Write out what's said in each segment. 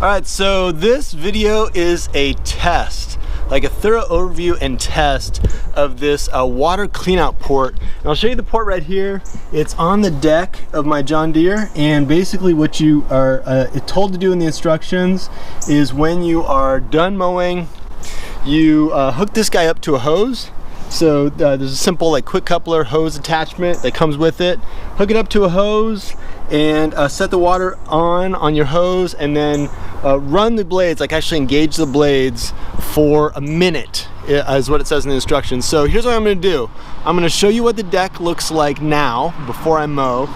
All right, so this video is a test, like a thorough overview and test of this water cleanout port. And I'll show you the port right here. It's on the deck of my John Deere, and basically what you are told to do in the instructions is when you are done mowing, you hook this guy up to a hose. So there's a simple like quick coupler hose attachment that comes with it. Hook it up to a hose and set the water on your hose, and then run the blades, like actually engage the blades for a minute is what it says in the instructions. So here's what I'm going to do. I'm going to show you what the deck looks like now before I mow.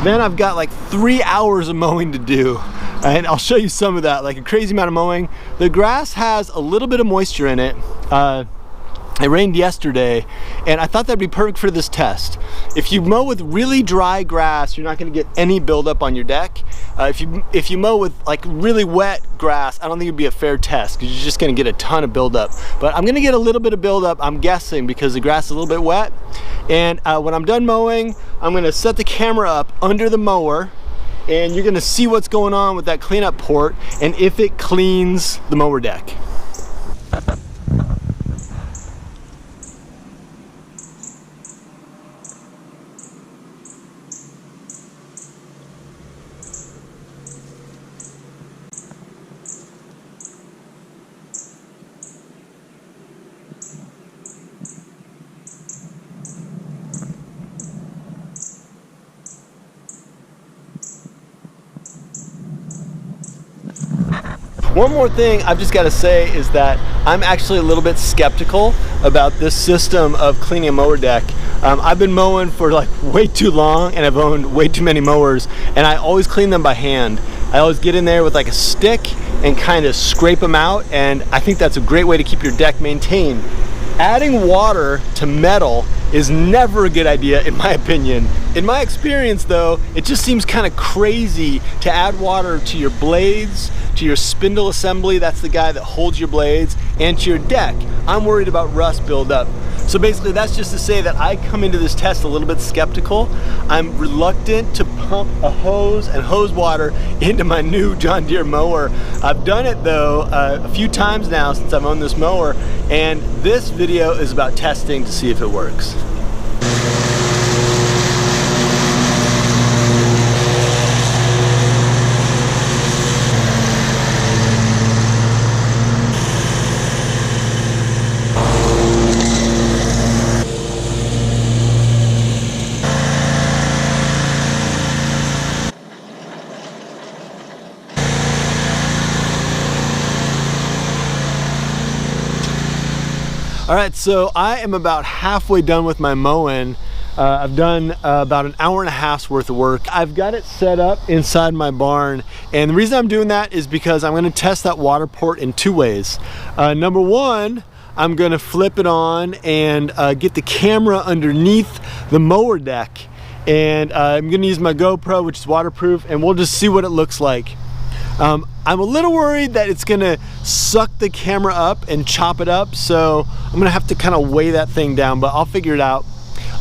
Then I've got like 3 hours of mowing to do, and I'll show you some of that, like a crazy amount of mowing. The grass has a little bit of moisture in it. It rained yesterday, and I thought that'd be perfect for this test. If you mow with really dry grass, you're not going to get any buildup on your deck. If you mow with like really wet grass, I don't think it'd be a fair test because you're just going to get a ton of buildup. But I'm going to get a little bit of buildup, I'm guessing, because the grass is a little bit wet. And when I'm done mowing, I'm going to set the camera up under the mower, and you're going to see what's going on with that cleanup port and if it cleans the mower deck. One more thing I've just got to say is that I'm actually a little bit skeptical about this system of cleaning a mower deck. I've been mowing for like way too long, and I've owned way too many mowers, and I always clean them by hand. I always get in there with like a stick and kind of scrape them out, and I think that's a great way to keep your deck maintained. Adding water to metal is never a good idea, in my opinion. In my experience though, it just seems kind of crazy to add water to your blades, to your spindle assembly, that's the guy that holds your blades, and to your deck. I'm worried about rust buildup. So basically that's just to say that I come into this test a little bit skeptical. I'm reluctant to pump a hose and hose water into my new John Deere mower. I've done it though a few times now since I've owned this mower, and this video is about testing to see if it works. All right, so I am about halfway done with my mowing. I've done about an hour and a half's worth of work. I've got it set up inside my barn, and the reason I'm doing that is because I'm gonna test that water port in two ways. Number one, I'm gonna flip it on and get the camera underneath the mower deck, and I'm gonna use my GoPro, which is waterproof, and we'll just see what it looks like. I'm a little worried that it's gonna suck the camera up and chop it up, so I'm gonna have to kind of weigh that thing down, but I'll figure it out.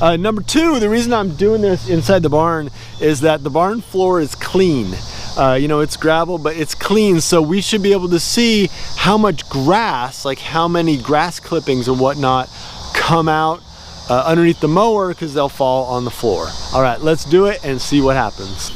Number two, the reason I'm doing this inside the barn is that the barn floor is clean. You know, it's gravel, but it's clean, so we should be able to see how much grass, like how many grass clippings and whatnot come out underneath the mower, because they'll fall on the floor. All right, let's do it and see what happens.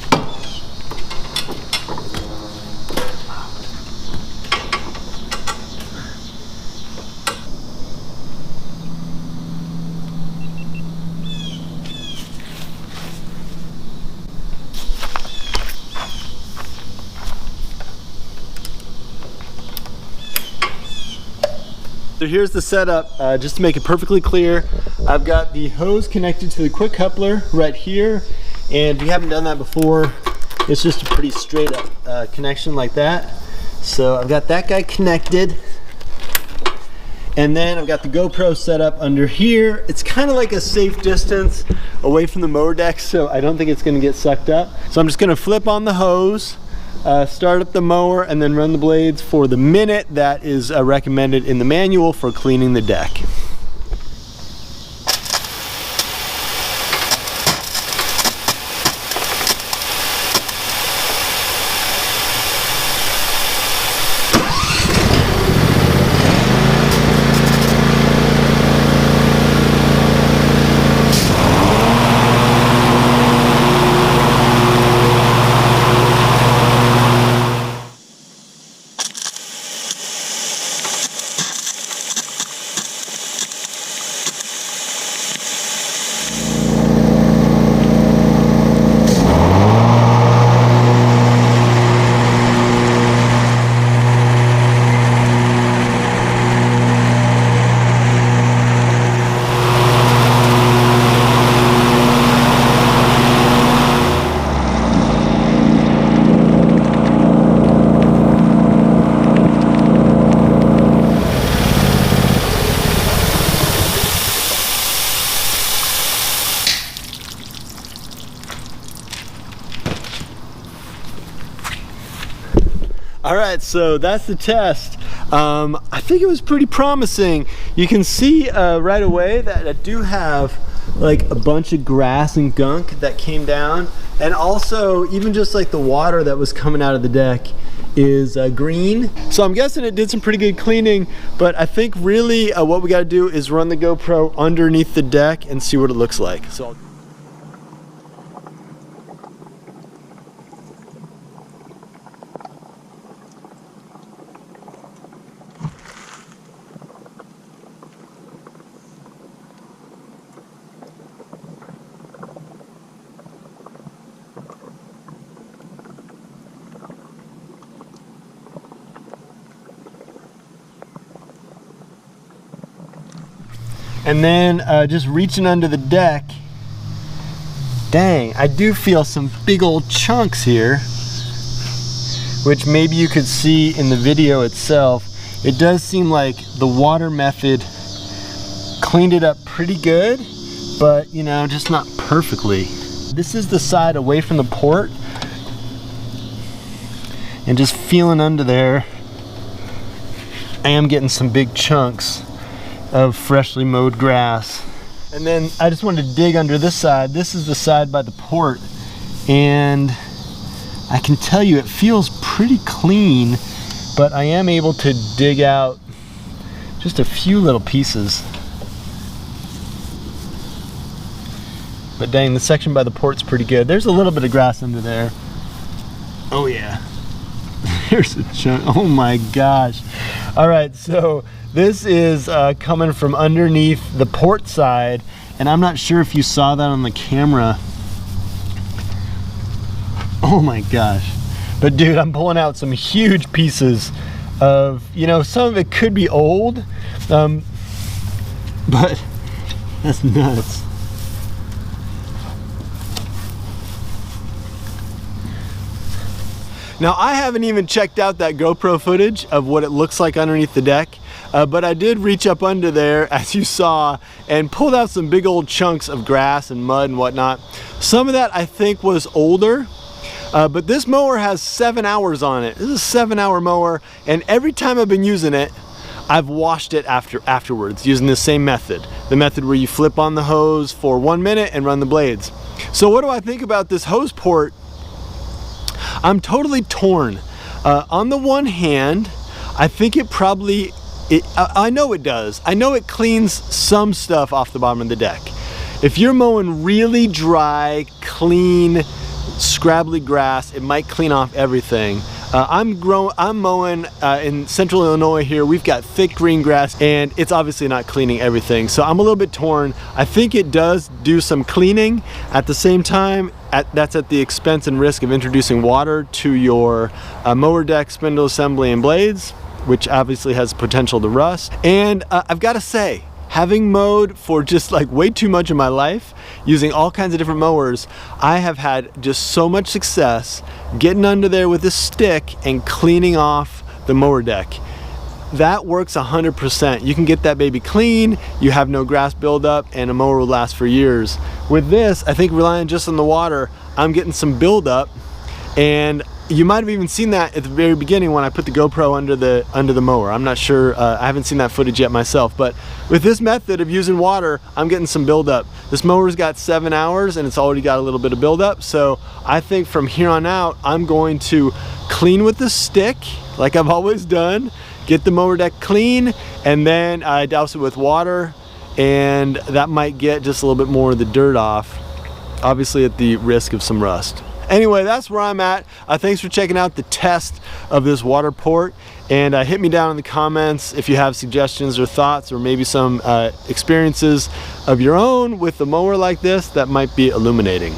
So here's the setup, just to make it perfectly clear. I've got the hose connected to the quick coupler right here, and if you haven't done that before, it's just a pretty straight up connection like that. So I've got that guy connected, and then I've got the GoPro set up under here. It's kind of like a safe distance away from the mower deck, so I don't think it's gonna get sucked up. So I'm just gonna flip on the hose, start up the mower, and then run the blades for the minute that is recommended in the manual for cleaning the deck. All right, so that's the test. I think it was pretty promising. You can see right away that I do have like a bunch of grass and gunk that came down, and also even just like the water that was coming out of the deck is green. So I'm guessing it did some pretty good cleaning, but I think really what we got to do is run the GoPro underneath the deck and see what it looks like. So and then just reaching under the deck, dang, I do feel some big old chunks here, which maybe you could see in the video itself. It does seem like the water method cleaned it up pretty good, but you know, just not perfectly. This is the side away from the port, and just feeling under there, I am getting some big chunks of freshly mowed grass. And then I just wanted to dig under this side. This is the side by the port, and I can tell you it feels pretty clean, but I am able to dig out just a few little pieces. But dang, the section by the port's pretty good. There's a little bit of grass under there. Oh yeah, there's a chunk. Oh my gosh. All right, so this is coming from underneath the port side, and I'm not sure if you saw that on the camera. Oh my gosh. But dude, I'm pulling out some huge pieces of, you know, some of it could be old, but that's nuts. Now, I haven't even checked out that GoPro footage of what it looks like underneath the deck, but I did reach up under there, as you saw, and pulled out some big old chunks of grass and mud and whatnot. Some of that I think was older, but this mower has 7 hours on it. This is a 7-hour mower, and every time I've been using it, I've washed it afterwards using the same method. The method where you flip on the hose for 1 minute and run the blades. So what do I think about this hose port? I'm totally torn. On the one hand, I think it probably, I know it does. I know it cleans some stuff off the bottom of the deck. If you're mowing really dry, clean, scrabbly grass, it might clean off everything. I'm mowing in central Illinois here. We've got thick green grass, and it's obviously not cleaning everything. So I'm a little bit torn. I think it does do some cleaning. At the same time, that's at the expense and risk of introducing water to your mower deck, spindle assembly, and blades, which obviously has potential to rust. And I've got to say, having mowed for just like way too much of my life, using all kinds of different mowers, I have had just so much success getting under there with a stick and cleaning off the mower deck. That works 100%. You can get that baby clean, you have no grass buildup, and a mower will last for years. With this, I think relying just on the water, I'm getting some buildup, and you might have even seen that at the very beginning when I put the GoPro under the mower. I'm not sure, I haven't seen that footage yet myself, but with this method of using water, I'm getting some buildup. This mower's got 7 hours and it's already got a little bit of buildup, so I think from here on out, I'm going to clean with the stick, like I've always done, get the mower deck clean, and then I douse it with water, and that might get just a little bit more of the dirt off, obviously at the risk of some rust. Anyway, that's where I'm at. Thanks for checking out the test of this water port, and hit me down in the comments if you have suggestions or thoughts, or maybe some experiences of your own with a mower like this that might be illuminating.